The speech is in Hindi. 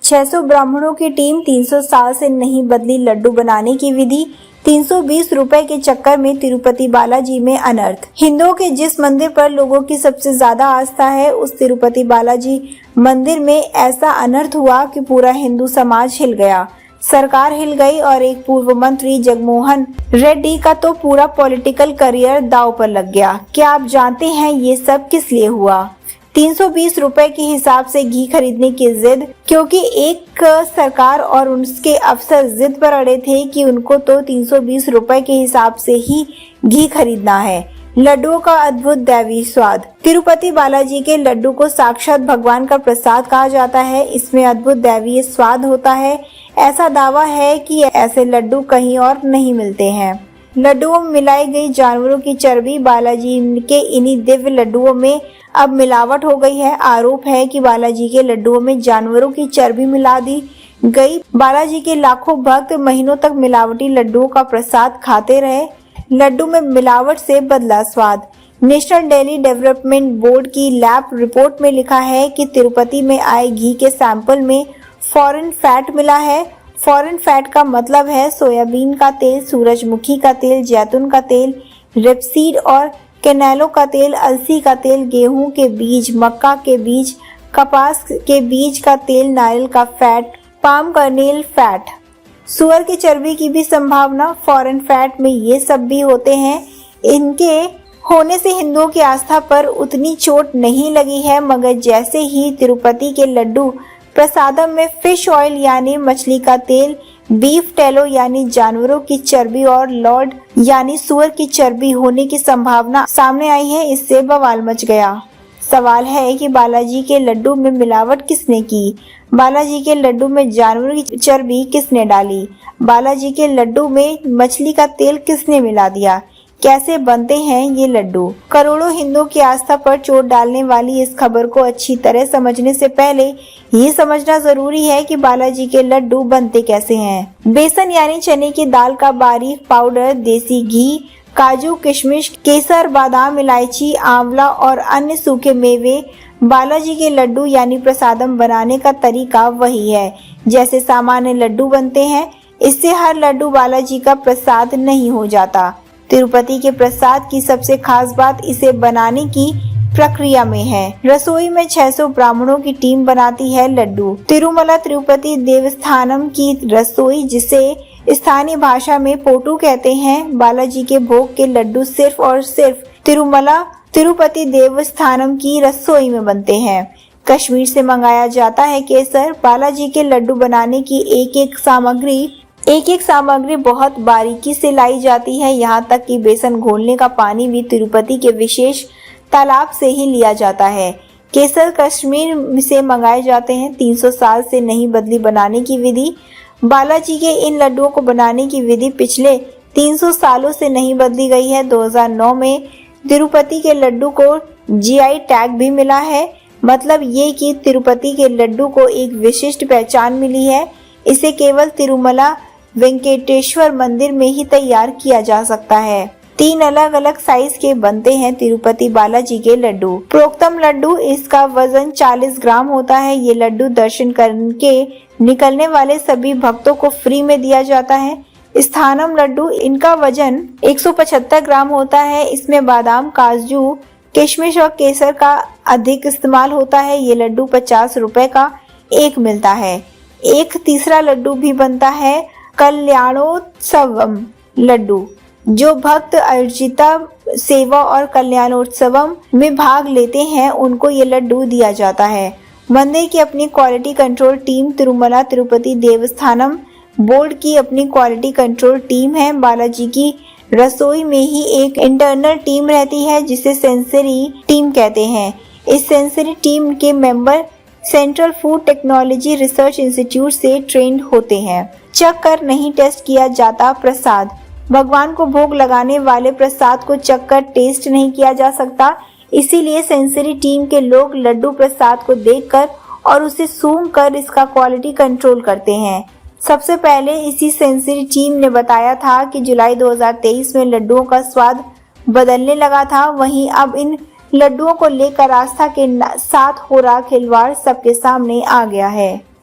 600 ब्राह्मणों की टीम 300 साल से नहीं बदली लड्डू बनाने की विधि। 320 रुपए के चक्कर में तिरुपति बालाजी में अनर्थ। हिंदुओं के जिस मंदिर पर लोगों की सबसे ज्यादा आस्था है, उस तिरुपति बालाजी मंदिर में ऐसा अनर्थ हुआ कि पूरा हिंदू समाज हिल गया, सरकार हिल गई और एक पूर्व मंत्री जगमोहन रेड्डी का तो पूरा पॉलिटिकल करियर दांव पर लग गया। क्या आप जानते हैं ये सब किस लिए हुआ? 320 रुपए के हिसाब से घी खरीदने की जिद, क्योंकि एक सरकार और उसके अफसर जिद पर अड़े थे कि उनको तो 320 रुपए के हिसाब से ही घी खरीदना है। लड्डुओं का अद्भुत दैवी स्वाद। तिरुपति बालाजी के लड्डू को साक्षात भगवान का प्रसाद कहा जाता है। इसमें अद्भुत दैवीय स्वाद होता है। ऐसा दावा है कि ऐसे लड्डू कहीं और नहीं मिलते हैं। लड्डुओं में मिलाई गई जानवरों की चर्बी। बालाजी के इन्हीं दिव्य लड्डुओं में अब मिलावट हो गई है। आरोप है कि बालाजी के लड्डुओं में जानवरों की चर्बी मिला दी गई। बालाजी के लाखों भक्त महीनों तक मिलावटी लड्डुओं का प्रसाद खाते रहे। लड्डू में मिलावट से बदला स्वाद। नेशनल डेयरी डेवलपमेंट बोर्ड की लैब रिपोर्ट में लिखा है कि तिरुपति में आए घी के सैंपल में फॉरेन फैट मिला है। फॉरेन फैट का मतलब है सोयाबीन का तेल, सूरजमुखी का तेल, जैतून का तेल, रेपसीड और कैनेलो का तेल, अलसी का तेल, गेहूं के बीज, मक्का के बीज, कपास के बीज का तेल, नारियल का फैट, पाम कर्नेल फैट, सुअर की चर्बी की भी संभावना। फॉरेन फैट में ये सब भी होते हैं। इनके होने से हिंदुओं की आस्था पर उतनी चोट नहीं लगी है, मगर जैसे ही तिरुपति के लड्डू प्रसादम में फिश ऑयल यानी मछली का तेल, बीफ टेलो यानी जानवरों की चर्बी और लॉर्ड यानी सुअर की चर्बी होने की संभावना सामने आई है, इससे बवाल मच गया। सवाल है कि बालाजी के लड्डू में मिलावट किसने की? बालाजी के लड्डू में जानवरों की चर्बी किसने डाली? बालाजी के लड्डू में मछली का तेल किसने मिला दिया? कैसे बनते हैं ये लड्डू? करोड़ों हिंदुओं की आस्था पर चोट डालने वाली इस खबर को अच्छी तरह समझने से पहले ये समझना जरूरी है कि बालाजी के लड्डू बनते कैसे हैं। बेसन यानी चने की दाल का बारीक पाउडर, देसी घी, काजू, किशमिश, केसर, बादाम, इलायची, आंवला और अन्य सूखे मेवे। बालाजी के लड्डू यानी प्रसादम बनाने का तरीका वही है जैसे सामान्य लड्डू बनते हैं। इससे हर लड्डू बालाजी का प्रसाद नहीं हो जाता। तिरुपति के प्रसाद की सबसे खास बात इसे बनाने की प्रक्रिया में है। रसोई में 600 ब्राह्मणों की टीम बनाती है लड्डू। तिरुमला तिरुपति देवस्थानम की रसोई, जिसे स्थानीय भाषा में पोटू कहते हैं। बालाजी के भोग के लड्डू सिर्फ और सिर्फ तिरुमला तिरुपति देवस्थानम की रसोई में बनते हैं। कश्मीर से मंगाया जाता है केसर। बालाजी के लड्डू बनाने की एक एक सामग्री बहुत बारीकी से लाई जाती है। यहाँ तक कि बेसन घोलने का पानी भी तिरुपति के विशेष तालाब से ही लिया जाता है। केसर कश्मीर से मंगाए जाते हैं। 300 साल से नहीं बदली बनाने की विधि। बालाजी के इन लड्डुओं को बनाने की विधि पिछले 300 सालों से नहीं बदली गई है। 2009 में तिरुपति के लड्डू को जीआई टैग भी मिला है। मतलब ये कि तिरुपति के लड्डू को एक विशिष्ट पहचान मिली है। इसे केवल तिरुमला वेंकटेश्वर मंदिर में ही तैयार किया जा सकता है। 3 अलग अलग साइज के बनते हैं तिरुपति बालाजी के लड्डू। प्रोक्तम लड्डू, इसका वजन 40 ग्राम होता है। ये लड्डू दर्शन करके निकलने वाले सभी भक्तों को फ्री में दिया जाता है। स्थानम लड्डू, इनका वजन 175 ग्राम होता है। इसमें बादाम, काजू, किशमिश और केसर का अधिक इस्तेमाल होता है। ये लड्डू 50 रुपए का एक मिलता है। एक तीसरा लड्डू भी बनता है, कल्याणोत्सवम लड्डू। जो भक्त अर्जिता सेवा और कल्याणोत्सवम में भाग लेते हैं उनको ये लड्डू दिया जाता है। मंदिर की अपनी quality control team, Tirumala Tirupati Devasthanam board की अपनी क्वालिटी कंट्रोल टीम है। बालाजी की रसोई में ही एक इंटरनल टीम रहती है जिसे सेंसरी टीम कहते हैं। इस सेंसरी टीम के member central food technology research institute से ट्रेंड होते हैं। चख कर नहीं टेस्ट किया जाता प्रसाद। भगवान को भोग लगाने वाले प्रसाद को चख कर टेस्ट नहीं किया जा सकता, इसीलिए सेंसरी टीम के लोग लड्डू प्रसाद को देखकर और उसे सूंघ कर इसका क्वालिटी कंट्रोल करते हैं। सबसे पहले इसी सेंसरी टीम ने बताया था कि जुलाई 2023 में लड्डुओं का स्वाद बदलने लगा था। वहीं अब इन लड्डुओं को लेकर आस्था के साथ हो रहा खिलवाड़ सबके सामने आ गया है।